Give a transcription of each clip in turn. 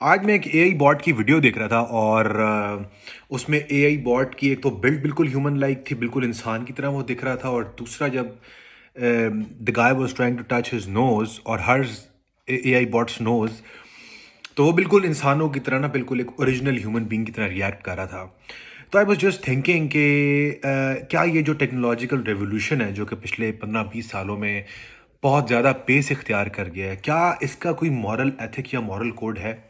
आज मैं एक एआई बॉट की वीडियो देख रहा था और उसमें एआई बॉट की एक तो बिल्ड बिल्कुल ह्यूमन लाइक थी, बिल्कुल इंसान की तरह वो दिख रहा था। और दूसरा, जब the guy was trying to touch his nose और हर एआई बॉट्स नोज, तो वो बिल्कुल इंसानों की तरह ना, बिल्कुल एक ओरिजिनल ह्यूमन बीइंग की तरह रिएक्ट कर रहा था। तो आई वाज जस्ट थिंकिंग कि क्या ये जो टेक्नोलॉजिकल रेवोल्यूशन है जो कि पिछले 15-20 सालों में बहुत ज़्यादा पेस इख्तियार कर गया है, क्या इसका कोई मॉरल एथिक या मॉरल कोड है?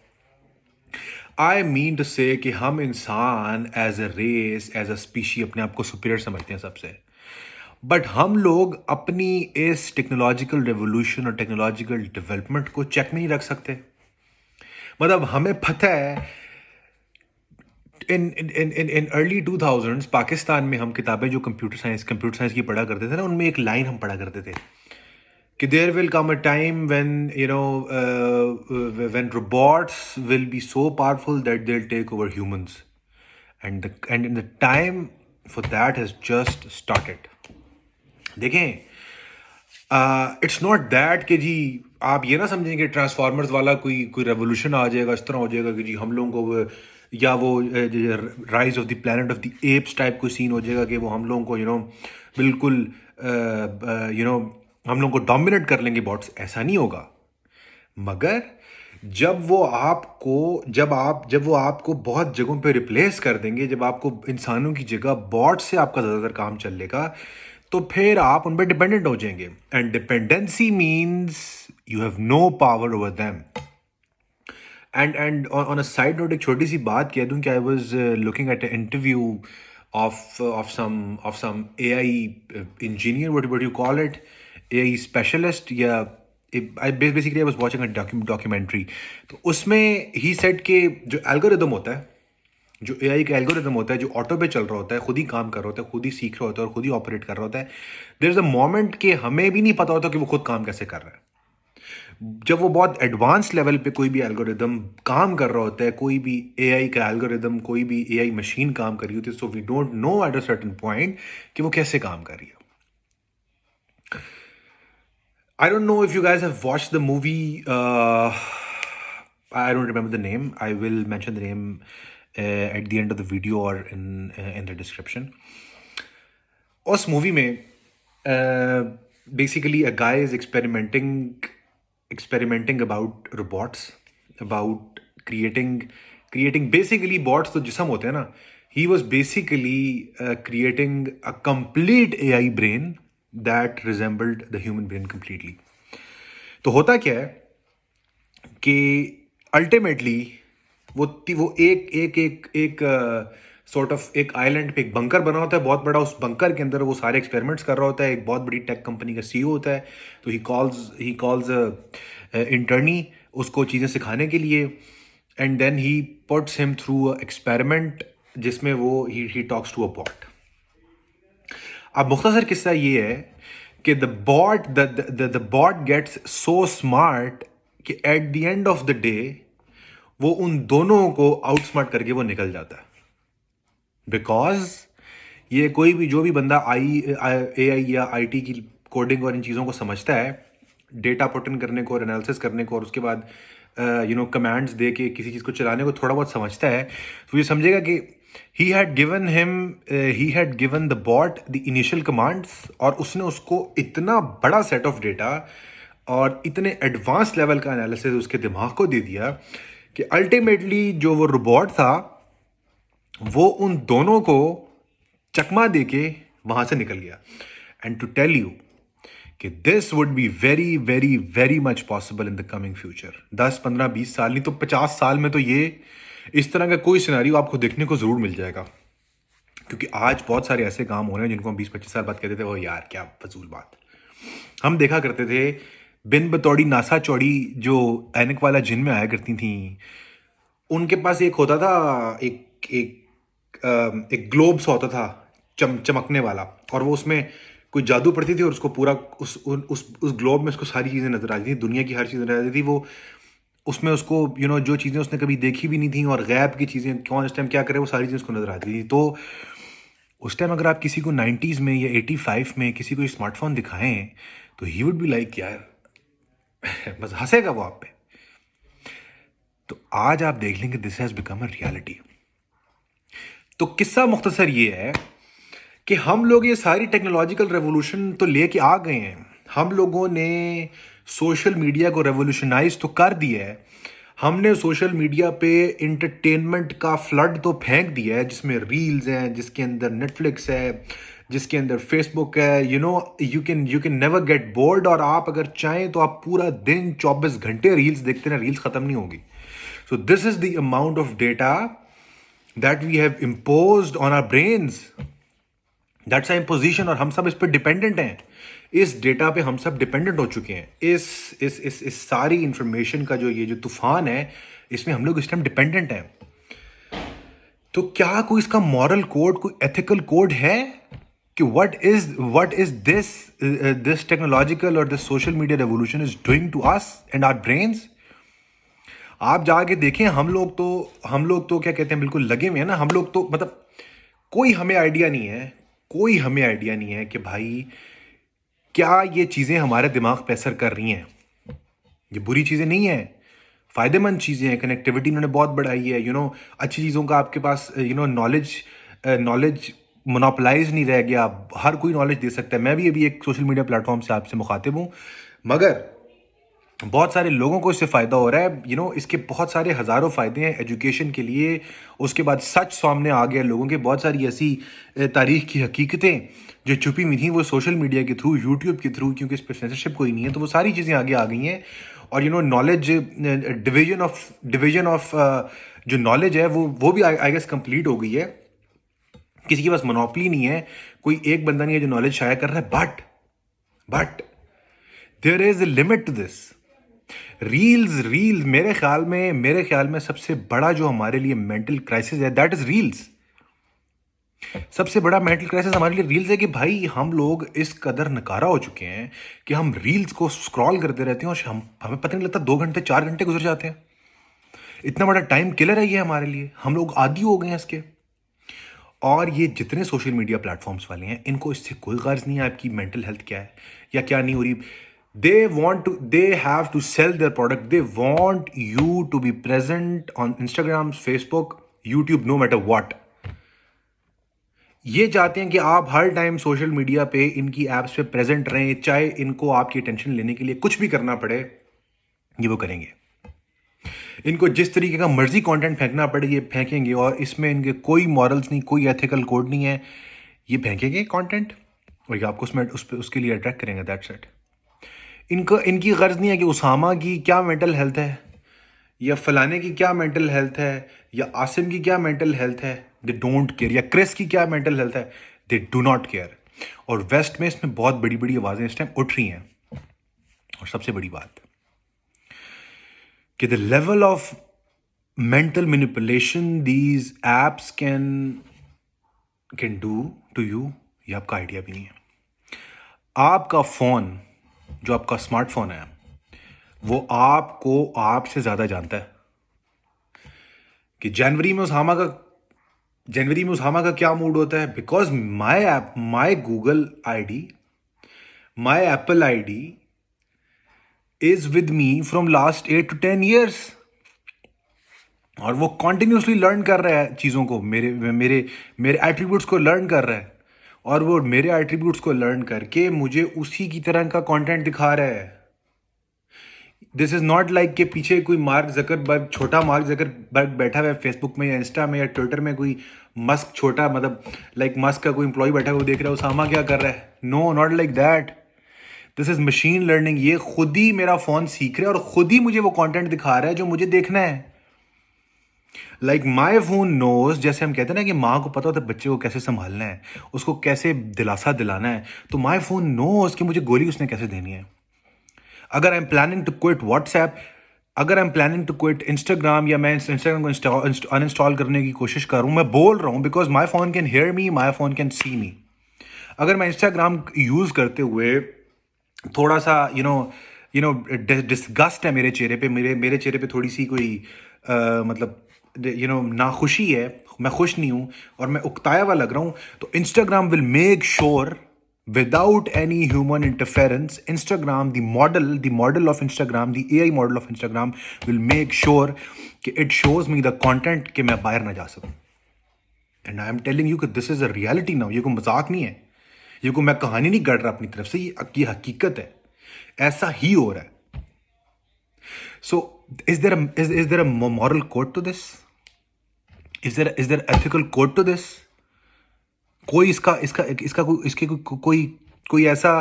आई मीन टू से कि हम इंसान as a race, as a species अपने आप को सुपीरियर समझते हैं सबसे। बट हम लोग अपनी इस टेक्नोलॉजिकल रेवोल्यूशन और टेक्नोलॉजिकल डेवलपमेंट को चेक में नहीं रख सकते। मतलब हमें पता है, इन अर्ली 2000s पाकिस्तान में हम किताबें जो कंप्यूटर साइंस की पढ़ा करते थे ना, उनमें एक लाइन हम पढ़ा करते थे कि there will come a time when when robots will be so powerful that they will take over humans, and in the time for that has just started. देखें, इट्स नॉट दैट कि जी आप ये ना समझें कि ट्रांसफार्मर्स वाला कोई कोई रेवोल्यूशन आ जाएगा, इस तरह हो जाएगा कि जी हम लोगों को या वो rise of the planet of the apps type कोई सीन हो जाएगा कि वो हम लोगों को बिल्कुल हम लोगों को डोमिनेट कर लेंगे बॉट्स। ऐसा नहीं होगा। मगर जब वो आपको बहुत जगहों पे रिप्लेस कर देंगे, जब आपको इंसानों की जगह बॉट से आपका ज़्यादातर काम चलेगा, तो फिर आप उन पर डिपेंडेंट हो जाएंगे। And dependency means you have no power over them. And on a side note, एक छोटी सी बात कह दूं कि I was looking at interview of some AI engineer, what you call it, AI specialist, या basically I was watching a documentary. तो उसमें ही सेड कि जो एल्गोरिदम होता है, जो एआई का एल्गोरिदम होता है, जो ऑटो पे चल रहा होता है, खुद ही काम कर रहा होता है, खुद ही सीख रहा होता है और खुद ही ऑपरेट कर रहा होता है, देयर इज अ मोमेंट कि हमें भी नहीं पता होता कि वो खुद काम कैसे कर रहा है। जब वो बहुत एडवांस लेवल पे कोई भी एल्गोरिदम काम कर रहा होता है, कोई भी एआई का एल्गोरिदम, कोई भी एआई मशीन काम कर रही होती है, so we don't know at a certain point कि वो कैसे काम कर रही है। I don't know if you guys have watched the movie. I don't remember the name. I will mention the name at the end of the video or in the description. उस movie में basically a guy is experimenting about robots, about creating basically bots तो जिसम होते हैं ना. He was basically creating a complete AI brain that resembled the human brain completely. तो होता क्या है कि अल्टीमेटली वो एक एक एक एक सॉर्ट ऑफ एक आइलैंड पे एक बंकर बना होता है बहुत बड़ा। उस बंकर के अंदर वो सारे एक्सपेरिमेंट्स कर रहा होता है। एक बहुत बड़ी टेक कंपनी का सीईओ होता है, तो ही कॉल्स इंटर्नी उसको चीज़ें सिखाने के लिए, and then he puts him through experiment जिसमें वो ही टॉक्स टू अ बॉट। अब मुख्तसर किस्सा ये है कि the bot gets so smart कि at the end of the day वो उन दोनों को आउटस्मार्ट करके वो निकल जाता है। बिकॉज ये कोई भी जो भी बंदा एआई या आईटी की कोडिंग और इन चीज़ों को समझता है, डेटा पुट इन करने को और एनालिसिस करने को और उसके बाद कमांड्स दे के किसी चीज़ को चलाने को थोड़ा बहुत समझता है, तो ये समझेगा कि he had given the bought the initial commands, और उसने उसको इतना बड़ा सेट ऑफ डेटा और इतने एडवांस लेवल का एनालिसिस उसके दिमाग को दे दिया कि अल्टीमेटली जो वो रोबोट था वो उन दोनों को चकमा देके वहां से निकल गया। एंड टू टेल यू कि this would be very very very much possible in the coming future. 10, 15, 20 साल नहीं तो 50 साल में तो ये इस तरह का कोई सिनेरियो आपको देखने को जरूर मिल जाएगा। क्योंकि आज बहुत सारे ऐसे काम हो रहे हैं जिनको हम 20-25 साल बाद कहते थे वो यार क्या फजूल बात। हम देखा करते थे बिन बतौड़ी नासा चौड़ी जो ऐनक वाला जिन में आया करती थी, उनके पास एक होता था, एक एक एक ग्लोब सा होता था चमकने वाला, और वो उसमें कोई जादू पड़ती थी और उसको पूरा उस ग्लोब में उसको सारी चीज़ें नजर आती थी, दुनिया की हर चीज़ नजर आती थी। वो उसमें उसको जो चीज़ें उसने कभी देखी भी नहीं थी और गैब की चीज़ें कौन इस टाइम क्या करे, वो सारी चीज़ें उसको नजर आती थी। तो उस टाइम अगर आप किसी को 90s में या 85 में किसी को स्मार्टफोन दिखाएं तो ही वुड बी लाइक यार बस हंसेगा वो आप पे। तो आज आप देख लेंगे this has become a reality. तो किस्सा मुख्तसर ये है कि हम लोग ये सारी टेक्नोलॉजिकल रेवोल्यूशन तो लेके आ गए हैं, हम लोगों ने सोशल मीडिया को रेवोल्यूशनाइज तो कर दिया है, हमने सोशल मीडिया पे इंटरटेनमेंट का फ्लड तो फेंक दिया है, जिसमें रील्स हैं, जिसके अंदर नेटफ्लिक्स है, जिसके अंदर फेसबुक है। You can never get bored, और आप अगर चाहें तो आप पूरा दिन 24 घंटे रील्स देखते हैं, रील्स खत्म नहीं होगी। So this is the amount of data that we have imposed on our brains, that's our imposition, और हम सब इस पर डिपेंडेंट हैं। इस डेटा पे हम सब डिपेंडेंट हो चुके हैं। इस सारी इंफॉर्मेशन का जो तूफान है, इसमें हम लोग इस टाइम डिपेंडेंट हैं। तो क्या कोई इसका मॉरल कोड, कोई एथिकल कोड है कि व्हाट इज दिस टेक्नोलॉजिकल और this social media revolution is doing to us and our brains? आप जाके देखें, हम लोग तो क्या कहते हैं, बिल्कुल लगे हुए हैं ना। हम लोग तो मतलब कोई हमें आइडिया नहीं है कि भाई क्या ये चीज़ें हमारे दिमाग पे असर कर रही हैं। ये बुरी चीज़ें नहीं है, फ़ायदेमंद चीज़ें हैं। कनेक्टिविटी इन्होंने बहुत बढ़ाई है, अच्छी चीज़ों का आपके पास नॉलेज मोनोपलाइज नहीं रह गया, हर कोई नॉलेज दे सकता है। मैं भी अभी एक सोशल मीडिया प्लेटफॉर्म से आपसे मुखातिब हूँ, मगर बहुत सारे लोगों को इससे फ़ायदा हो रहा है। इसके बहुत सारे हज़ारों फ़ायदे हैं एजुकेशन के लिए। उसके बाद सच सामने आ गया लोगों के, बहुत सारी ऐसी तारीख़ की हकीकतें जो छुपी हुई थी, वो सोशल मीडिया के थ्रू, यूट्यूब के थ्रू, क्योंकि इस पर सेंसरशिप कोई नहीं है, तो वो सारी चीज़ें आगे आ गई हैं। और नॉलेज डिवीजन ऑफ जो नॉलेज है वो भी आई गेस कंप्लीट हो गई है। किसी के पास मोनोपली नहीं है, कोई एक बंदा नहीं है जो नॉलेज शाया कर रहा है। But there is a limit to this. Reels मेरे ख्याल में सबसे बड़ा जो हमारे लिए मेंटल क्राइसिस है, दैट इज रील्स। सबसे बड़ा मेंटल क्राइसिस हमारे लिए रील्स है कि भाई हम लोग इस कदर नकारा हो चुके हैं कि हम रील्स को स्क्रॉल करते रहते हैं और हमें पता नहीं लगता 2 घंटे 4 घंटे गुजर जाते हैं। इतना बड़ा टाइम किलर है ये हमारे लिए, हम लोग आदी हो गए हैं इसके। और ये जितने सोशल मीडिया प्लेटफॉर्म्स वाले हैं, इनको इससे कोई गर्ज नहीं है आपकी मेंटल हेल्थ क्या है या क्या नहीं हो रही। they have to sell their product. They want you to be present on Instagram, Facebook, YouTube, no matter what. ये चाहते हैं कि आप हर टाइम सोशल मीडिया पे इनकी एप्स पे प्रेजेंट रहें, चाहे इनको आपकी अटेंशन लेने के लिए कुछ भी करना पड़े, ये वो करेंगे। इनको जिस तरीके का मर्जी कंटेंट फेंकना पड़े, ये फेंकेंगे, और इसमें इनके कोई मॉरल्स नहीं, कोई एथिकल कोड नहीं है। ये फेंकेंगे कंटेंट और ये आपको उसके लिए अट्रैक्ट करेंगे, दैट्स इट। इनकी गर्ज नहीं है कि उसामा की क्या मेंटल हेल्थ है, या फलाने की क्या मेंटल हेल्थ है, या आसिम की क्या मेंटल हेल्थ है। They don't care. या क्रिस की क्या मेंटल हेल्थ है, दे डू नॉट केयर। और वेस्ट में इसमें बहुत बड़ी बड़ी आवाज़ें इस टाइम उठ रही हैं। और सबसे बड़ी बात कि the level of mental manipulation these apps can do to you, ये आपका आइडिया भी नहीं है। आपका फ़ोन, जो आपका स्मार्टफोन है, वो आपको आपसे ज़्यादा जानता है कि जनवरी में उसामा का क्या मूड होता है। Because my Google ID, my Apple ID is with me from last 8 to 10 years, और वो कॉन्टिन्यूसली लर्न कर रहा है चीज़ों को, मेरे एट्रीब्यूट्स को लर्न कर रहा है, और वो मेरे एट्रीब्यूट्स को लर्न करके मुझे उसी की तरह का कंटेंट दिखा रहा है। दिस इज़ नॉट लाइक कि पीछे कोई छोटा मार्क जकरबर्ग बैठा हुआ है फेसबुक में या इंस्टा में या ट्विटर में, कोई मस्क छोटा, मतलब लाइक मस्क का कोई एम्प्लॉय बैठा हुआ देख रहा है उसामा क्या कर रहा है। No, not like that. This is machine learning. ये खुद ही मेरा फ़ोन सीख रहा है और खुद ही मुझे वो कंटेंट दिखा रहा है जो मुझे देखना है। लाइक माई फोन नोज, जैसे हम कहते हैं ना कि माँ को पता होता है बच्चे को कैसे संभालना है, उसको कैसे दिलासा दिलाना है, तो माई फोन नोज कि मुझे गोली उसने कैसे देनी है। अगर I am planning to quit WhatsApp, अगर I am planning to quit Instagram, या मैं इंस्टाग्राम को अनइंस्टॉल करने की कोशिश कर रहा हूँ, मैं बोल रहा हूँ because my phone can hear me, my phone can see me. अगर मैं इंस्टाग्राम यूज़ करते हुए थोड़ा सा डिस्गस्ट है मेरे चेहरे पे, मेरे चेहरे पे थोड़ी सी कोई मतलब नाखुशी है, मैं खुश नहीं हूँ और मैं उकताया हुआ लग रहा हूँ, तो Instagram will make sure without any human interference. Instagram, the model of Instagram, the AI model of Instagram will make sure कि it shows me the content कि मैं बाहर ना जा सकूं. And I am telling you कि this is a reality now. ये कोई मजाक नहीं है, ये कोई मैं कहानी नहीं गढ़ रहा अपनी तरफ से, ये हकीकत है, ऐसा ही हो रहा है. So is there a moral code to this? Is there ethical code to this? कोई इसका इसका इसका कोई इसके कोई कोई ऐसा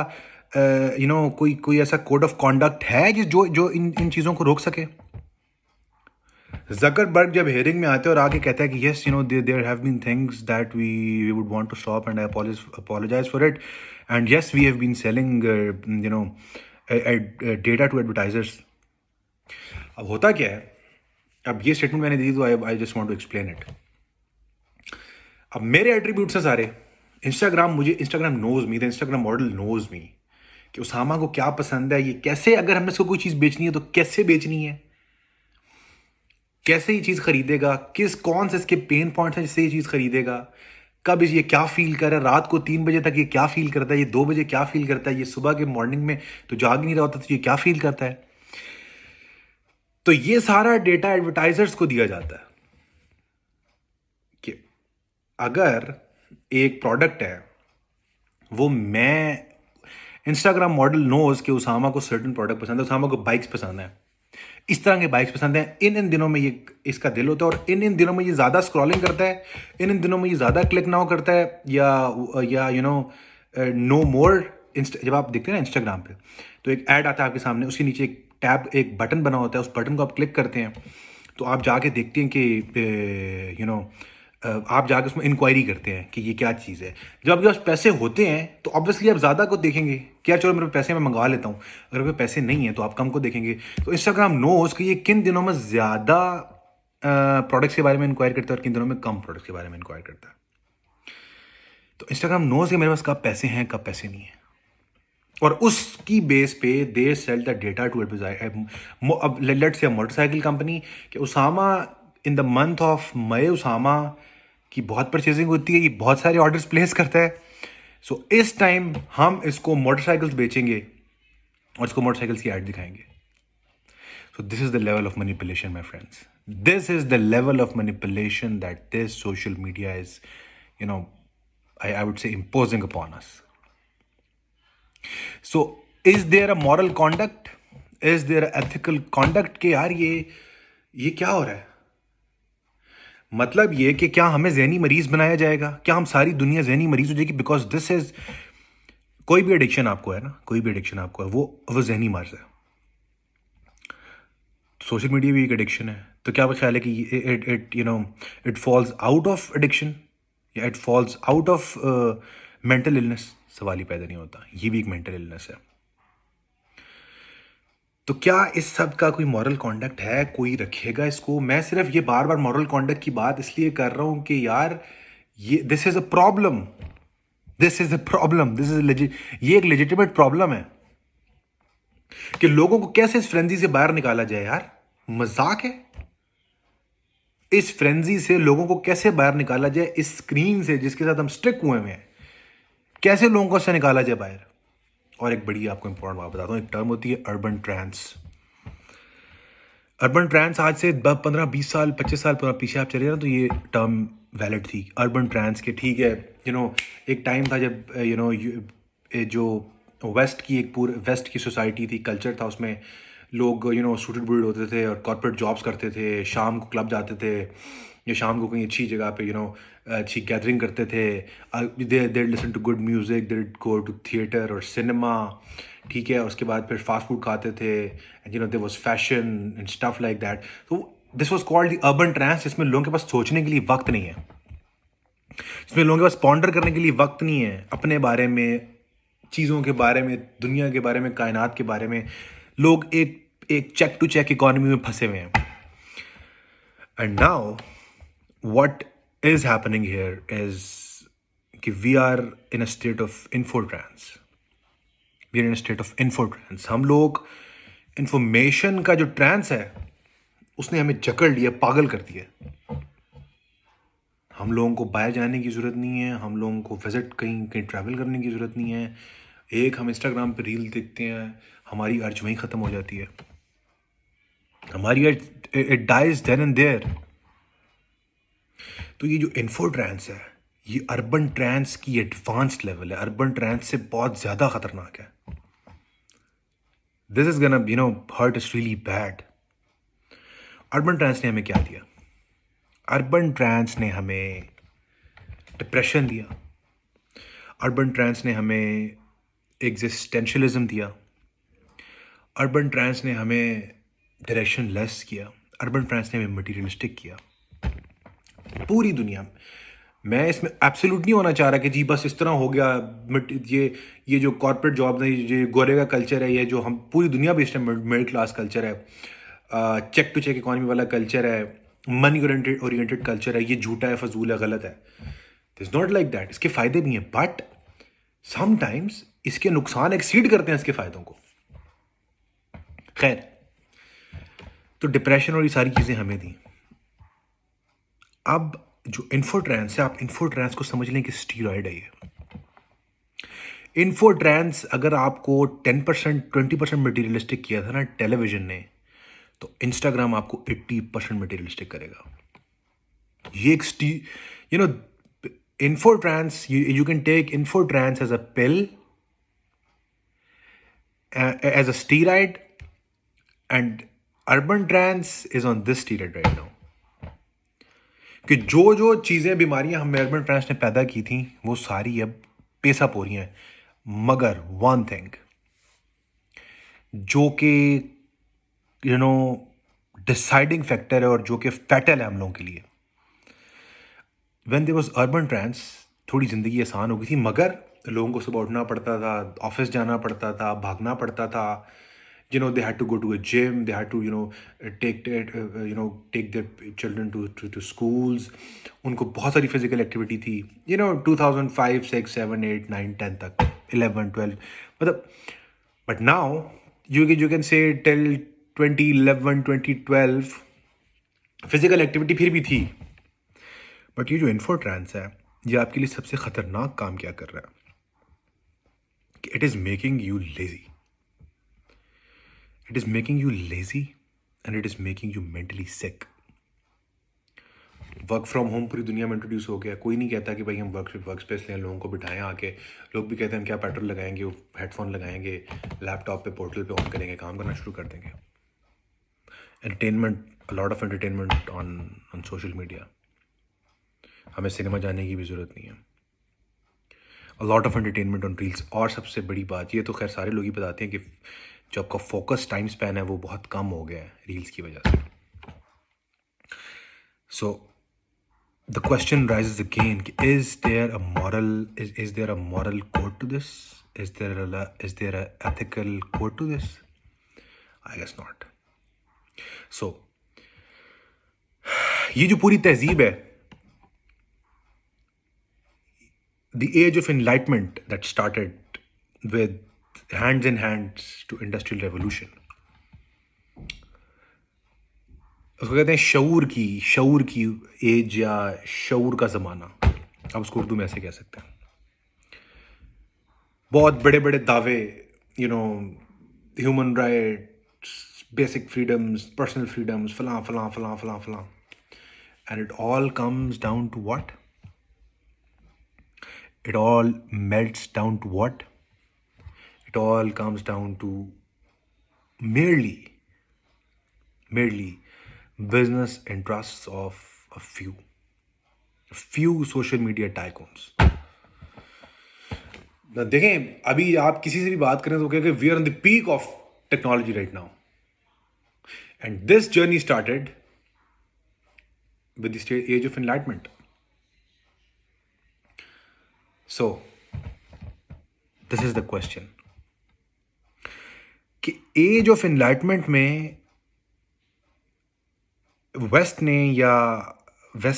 कोई ऐसा कोड ऑफ कॉन्डक्ट है जो जो इन चीज़ों को रोक सके? जकरबर्ग जब हेयरिंग में आते हैं और आके कहता है कि yes there have been things that we would want to stop and I apologize for it, and yes we have been selling data to advertisers. अब होता क्या है, अब ये स्टेटमेंट मैंने दी तो I just want to explain it. अब मेरे एट्रीब्यूट्स हैं सारे. Instagram knows me, the Instagram model knows me कि उसामा को क्या पसंद है, ये कैसे, अगर हमने इसको कोई चीज़ बेचनी है तो कैसे बेचनी है, कैसे ये चीज़ खरीदेगा, कौन से इसके पेन पॉइंट्स हैं जिससे ये चीज़ खरीदेगा, कब ये क्या फील कर रहा है, रात को 3 बजे तक ये क्या फील करता है, ये 2 बजे क्या फील करता है, ये सुबह के मॉर्निंग में तो जाग नहीं रहा होता तो ये क्या फील करता है. तो ये सारा डेटा एडवर्टाइजर्स को दिया जाता है कि अगर एक प्रोडक्ट है, वो मैं इंस्टाग्राम मॉडल नोज कि उसामा को सर्टन प्रोडक्ट पसंद है, उसामा को बाइक्स पसंद है, इस तरह के बाइक्स पसंद है, इन दिनों में ये इसका दिल होता है और इन दिनों में ये ज़्यादा स्क्रॉलिंग करता है, इन दिनों में ये ज़्यादा क्लिक नाउ करता है, या नो मोर. जब आप देखते हैं ना इंस्टाग्राम पे तो एक ऐड आता है आपके सामने, उसके नीचे एक टैब, एक बटन बना होता है, उस बटन को आप क्लिक करते हैं तो आप जाके देखते हैं कि आप जाके उसमें इंक्वायरी करते हैं कि ये क्या चीज़ है. जब आपके पास पैसे होते हैं तो ऑब्वियसली आप ज़्यादा को देखेंगे कि यार चलो मेरे पैसे मैं मंगवा लेता हूँ. अगर मेरे पैसे नहीं हैं तो आप कम को देखेंगे. तो इंस्टाग्राम नोज कि ये किन दिनों में ज़्यादा प्रोडक्ट्स के बारे में इंक्वायर करता है और किन दिनों में कम प्रोडक्ट्स के बारे में इंक्वायर करता है. तो इंस्टाग्राम नोज कि मेरे पास कब पैसे हैं कब पैसे नहीं हैं, और उसकी बेस पे they sell the data to अब लेट्स से मोटरसाइकिल कंपनी कि Usama in the month of मई उसामा की बहुत परचेजिंग होती है, ये बहुत सारे ऑर्डर्स प्लेस करता है. सो इस टाइम हम इसको मोटरसाइकिल्स बेचेंगे और इसको मोटरसाइकिल्स की ऐड दिखाएंगे. सो this is the level of manipulation my friends. This is the level of manipulation that this social media is I would say imposing upon us. So is there a moral conduct? Is there a ethical conduct कि यार ये क्या हो रहा है? मतलब ये कि क्या हमें ज़हनी मरीज बनाया जाएगा, क्या हम सारी दुनिया ज़हनी मरीज हो जाएगी? बिकॉज दिस इज, कोई भी एडिक्शन आपको है ना, कोई भी एडिक्शन आपको है, वो ज़हनी मर्ज है. सोशल मीडिया भी एक एडिक्शन है. तो क्या आपका ख्याल है कि it falls out of addiction या it falls out of mental illness? सवाल ही पैदा नहीं होता. ये भी एक मेंटल इलनेस है. तो क्या इस सब का कोई मॉरल कॉन्डक्ट है? कोई रखेगा इसको? मैं सिर्फ ये बार बार मॉरल कॉन्डक्ट की बात इसलिए कर रहा हूं कि यार ये दिस इज अ प्रॉब्लम, ये एक लेजिटिमेट प्रॉब्लम है कि लोगों को कैसे इस फ्रेंजी से बाहर निकाला जाए. यार मजाक है. इस फ्रेंजी से लोगों को कैसे बाहर निकाला जाए, इस स्क्रीन से जिसके साथ हम स्टिक हुए हैं, कैसे लोगों को इससे निकाला जाए बाहर. और एक बड़ी आपको इंपॉर्टेंट बात बताता हूँ, एक टर्म होती है अर्बन ट्रांस. अर्बन ट्रांस आज से 15-20 साल 25 साल पीछे आप चले ना तो ये टर्म वैलिड थी. अर्बन ट्रांस के ठीक है, एक टाइम था जब जो वेस्ट की सोसाइटी थी, कल्चर था, उसमें लोग सूटेड बूटेड होते थे और कॉर्पोरेट जॉब्स करते थे, शाम को क्लब जाते थे या शाम को कहीं अच्छी जगह पे अच्छी गैदरिंग करते थे. They listen to good music, they go to theatre और सिनेमा, ठीक है. उसके बाद फिर फास्ट फूड खाते थे and there was fashion and stuff like that. तो this was called the urban trance, जिसमें लोगों के पास सोचने के लिए वक्त नहीं है, जिसमें लोगों के पास पॉन्डर करने के लिए वक्त नहीं है अपने बारे में, चीज़ों के बारे में, दुनिया के बारे में, कायनात के बारे में. लोग एक चेक टू चेक इकोनॉमी में फंसे हुए हैं. And now what is happening here is कि we are in a state of infotrance. We are in a state of infotrance. हम लोग इंफॉर्मेशन का जो ट्रांस है उसने हमें जकड़ लिया, पागल कर दिया. हम लोगों को बाहर जाने की ज़रूरत नहीं है, हम लोगों को विज़िट कहीं कहीं ट्रैवल करने की ज़रूरत नहीं है। एक हम इंस्टाग्राम पे रील देखते हैं, हमारी अर्ज वहीं ख़त्म हो जाती है, हमारी urge it dies then and there. तो ये जो इन्फो ट्रांस है, ये अर्बन ट्रांस की एडवांस लेवल है, अर्बन ट्रांस से बहुत ज़्यादा ख़तरनाक है। This is gonna hurt is really bad. Urban trans ने हमें क्या दिया? अर्बन ट्रांस ने हमें डिप्रेशन दिया, अर्बन ट्रांस ने हमें एग्जिस्टेंशलिज्म दिया, अर्बन ट्रांस ने हमें डायरेक्शन लेस किया, अर्बन ट्रांस ने हमें मटीरियलिस्टिक किया। पूरी दुनिया में, मैं इसमें एब्सोल्यूट नहीं होना चाह रहा कि जी बस इस तरह हो गया, ये जो कॉर्पोरेट जॉब है, ये गोरे का कल्चर है, ये जो हम पूरी दुनिया बेस्ड है, मिडिल क्लास कल्चर है, चेक टू चेक इकॉनमी वाला कल्चर है, मनी ओरिएंटेड कल्चर है, ये झूठा है, फजूल है, गलत है। It's not like that. इसके फायदे भी हैं, बट समटाइम्स इसके नुकसान एक्सीड करते हैं इसके फायदों को। खैर, तो डिप्रेशन और ये सारी चीज़ें हमें दी। अब जो इन्फोट्रांस है, आप इन्फोट्रांस को समझ लें कि स्टीरॉयड है ये। इन्फोट्रांस अगर आपको 10% 20% मटीरियलिस्टिक किया था ना टेलीविजन ने, तो इंस्टाग्राम आपको 80% मटीरियलिस्टिक करेगा। ये एक you know infotrance, you can take infotrance as a pill, as a steroid, and urban trance is on this steroid right now. कि जो जो चीज़ें बीमारियां हम अर्बन ट्रांस ने पैदा की थी, वो सारी अब पेसअप हो रही हैं। मगर वन थिंग जो कि डिसाइडिंग फैक्टर है और जो कि फैटल है हम लोगों के लिए, when there was urban trans, थोड़ी ज़िंदगी आसान हो गई थी, मगर लोगों को सुबह उठना पड़ता था, ऑफिस जाना पड़ता था, भागना पड़ता था। They had to go to a gym, they had to take their children to schools. उनको बहुत सारी फिजिकल एक्टिविटी थी, 2005 6 7 8 9 10 तक, 11 12, मतलब। But now you can say till 2011 2012 physical activity फिर भी थी। बट ये जो इन्फोट्रांस है, ये आपके लिए सबसे खतरनाक काम क्या कर रहा है कि it is making you lazy. It is making you lazy and it is making you mentally sick. Work from home पूरी दुनिया में इंट्रोड्यूस हो गया। कोई नहीं कहता कि भाई हम वर्क स्पेस लें, लोगों को बिठाएं आके। लोग भी कहते हैं हम क्या पेट्रोल लगाएंगे, वो हेडफोन लगाएंगे, लैपटॉप पे पोर्टल पे ऑन करेंगे, काम करना शुरू कर देंगे। Entertainment, a lot of entertainment on social media. हमें सिनेमा जाने की भी ज़रूरत नहीं है। A lot of entertainment on reels. और सबसे बड़ी बात, ये तो खैर सारे लोग ही बताते हैं कि जो आपका फोकस टाइम स्पैन है वो बहुत कम हो गया है रील्स की वजह से। So the question raises again, is there a moral code to this? Is there a ethical code to this? I guess not. So ये जो पूरी तहजीब है, the age of enlightenment that started with hands in hands to industrial revolution, उसको कहते हैं शऊर की as या शऊर का ज़माना। आप उसको उर्दू में ऐसे कह सकते हैं। बहुत बड़े बड़े दावे, human rights, basic freedoms, personal freedoms, फलां फलां फलां फलां फलां। And it all comes down to what? It all melts down to what? It all comes down to merely business interests of a few social media tycoons. देखें, अभी आप किसी से भी बात करें तो कहेंगे we are on the peak of technology right now, and this journey started with the age of enlightenment. So this is the question कि एज ऑफ एनलाइटमेंट में वेस्ट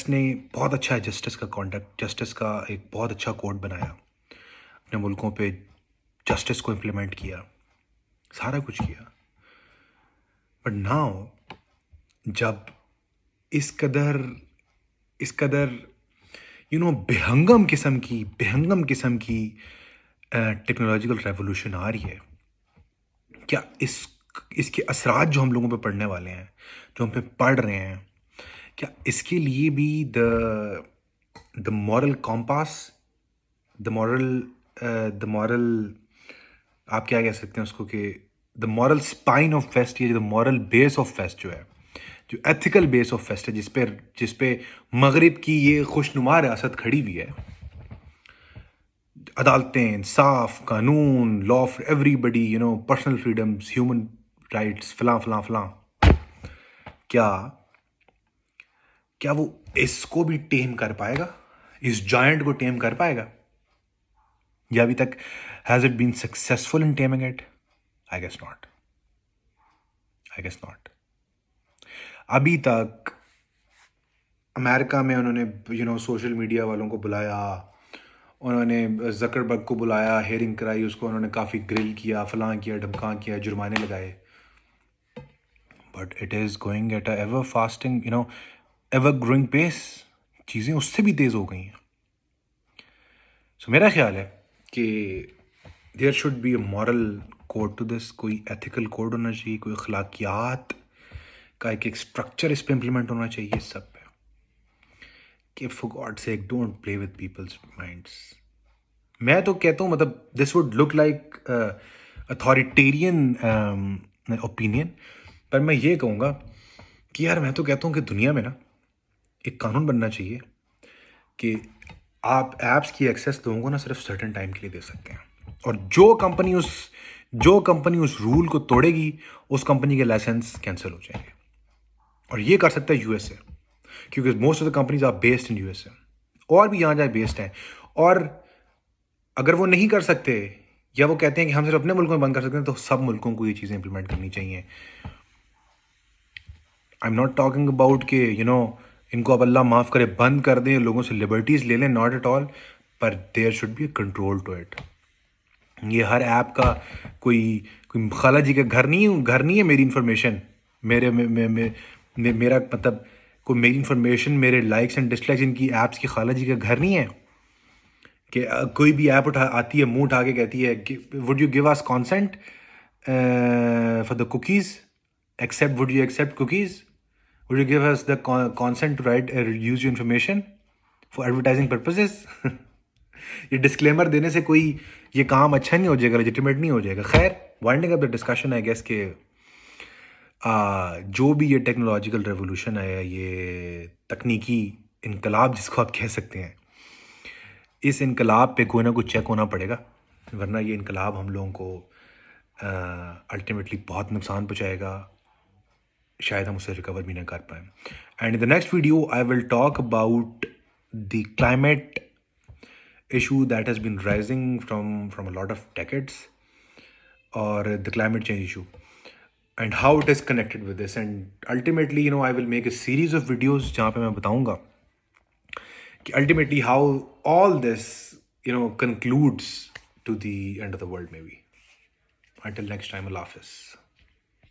ने बहुत अच्छा जस्टिस का कॉन्डक्ट, जस्टिस का एक बहुत अच्छा कोड बनाया, अपने मुल्कों पे जस्टिस को इम्प्लीमेंट किया, सारा कुछ किया. बट नाउ जब इस कदर बेहंगम किस्म की टेक्नोलॉजिकल रेवोल्यूशन आ रही है। क्या इसके असरात जो हम लोगों पे पड़ने वाले हैं, जो हम पे पड़ रहे हैं, क्या इसके लिए भी the moral compass, the moral आप क्या कह सकते हैं उसको, कि the moral spine of fest, ये the moral base of fest जो है, जो एथिकल बेस ऑफ फेस्ट है, जिस पे मगरिब की ये खुशनुमा रियासत खड़ी हुई है, अदालतें, इंसाफ, कानून, law for everybody, personal freedoms, human rights, फलां फलां फलां, क्या क्या वो इसको भी टेम कर पाएगा? इस जायंट को टेम कर पाएगा? या अभी तक has it been successful in taming it? I guess not. अभी तक अमेरिका में उन्होंने सोशल मीडिया वालों को बुलाया, उन्होंने जकरबर्ग को बुलाया, हेयरिंग कराई, उसको उन्होंने काफ़ी ग्रिल किया, फलां किया, ढमकां किया, जुर्माने लगाए, but it is going at a ever fasting ever growing pace. चीज़ें उससे भी तेज़ हो गई हैं। सो मेरा ख्याल है कि there should be a moral code to this, कोई एथिकल कोड होना चाहिए, कोई अखलाकियात का एक स्ट्रक्चर इस पर इम्प्लीमेंट होना चाहिए इस सब पे, कि for God sake don't play with peoples minds. मैं तो कहता हूँ, मतलब this would look like authoritarian opinion, पर मैं ये कहूँगा कि यार, मैं तो कहता हूँ कि दुनिया में ना एक कानून बनना चाहिए कि आप ऐप्स की एक्सेस लोगों को ना सिर्फ सर्टेन टाइम के लिए दे सकते हैं, और जो कंपनी उस रूल को तोड़ेगी, उस कंपनी के लाइसेंस कैंसिल हो जाएंगे। और ये कर सकता है यूएसए, क्योंकि most of the companies are based in USA, और भी यहाँ जहाँ बेस्ड हैं। और अगर वो नहीं कर सकते, या वो कहते हैं कि हम सिर्फ अपने मुल्क में बंद कर सकते हैं, तो सब मुल्कों को ये चीज़ें इंप्लीमेंट करनी चाहिए। I am not talking about कि इनको अब अल्लाह माफ़ करे बंद कर दें, लोगों से लिबर्टीज़ ले लें, नॉट एट ऑल, पर there should be a control to it. ये हर ऐप का कोई कोई खाला जी का घर नहीं है मेरी इन्फॉर्मेशन, मेरे मेरा मतलब, कोई मेरी इन्फॉर्मेशन, मेरे लाइक्स एंड डिसलाइक्स इनकी ऐप्स की खाला जी का घर नहीं है, कि कोई भी ऐप आती है, मुंह उठा के कहती है, would you give us consent for the cookies, would you accept cookies, would you give us the consent to right use your information for advertising purposes. ये डिस्क्लेमर देने से कोई ये काम अच्छा नहीं हो जाएगा, लेजिटिमेट नहीं हो जाएगा। खैर, winding up the discussion, I guess के जो भी ये टेक्नोलॉजिकल रेवोल्यूशन है, ये तकनीकी इनकलाब जिसको आप कह सकते हैं, इस इनकलाब पे कोई ना कुछ चेक होना पड़ेगा, वरना ये इनकलाब हम लोगों को अल्टीमेटली बहुत नुकसान पहुँचाएगा, शायद हम उसे रिकवर भी ना कर पाएँ। And in the next video I will talk about the climate issue that has been rising from a lot of decades, or the climate change issue, and how it is connected with this. And ultimately, I will make a series of videos जहाँ पे मैं बताऊँगा कि ultimately how all this concludes to the end of the world maybe. Until next time, Allah Hafiz.